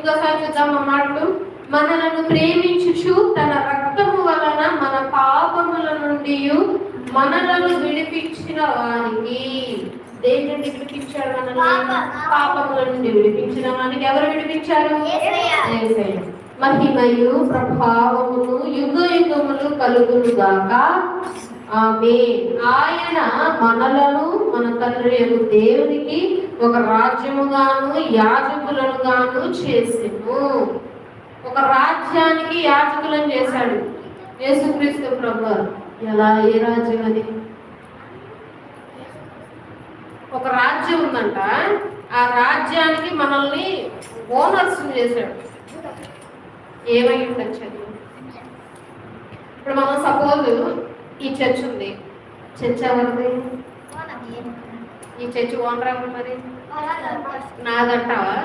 ఇంకోసారి చూద్దాం ఆ మాటలు. మనలను ప్రేమించుచు తన రక్తము వలన మన పాపముల నుండి మనలను విడిపించిన వారికి. దేని నుండి విడిపించాడు? మనల్ని పాపముల నుండి విడిపించిన వారికి. ఎవరు విడిపించారు? యేసయ్య. మహిమయు ప్రభావమును యుగ యుగములు కలుగును గాక. ఆమేన్. ఆయన మనలను మన తండ్రి దేవునికి ఒక రాజ్యముగాను యాజకులను గాను చేసెను. ఒక రాజ్యానికి యాజకులను చేశాడు యేసుక్రీస్తు ప్రభువారు. ఎలా? ఏ రాజ్యం అది? ఒక రాజ్యం ఉందంట, ఆ రాజ్యానికి మనల్ని ఓనర్స్ చేశాడు. ఏమై ఉండొచ్చు? ఇప్పుడు మనం సపోజ్ ఈ చర్చ్ ఉంది, చర్చ్ ఎవరిది? ఈ చర్చ్ ఓనర్ ఎవరు మరి? నాదంటావా?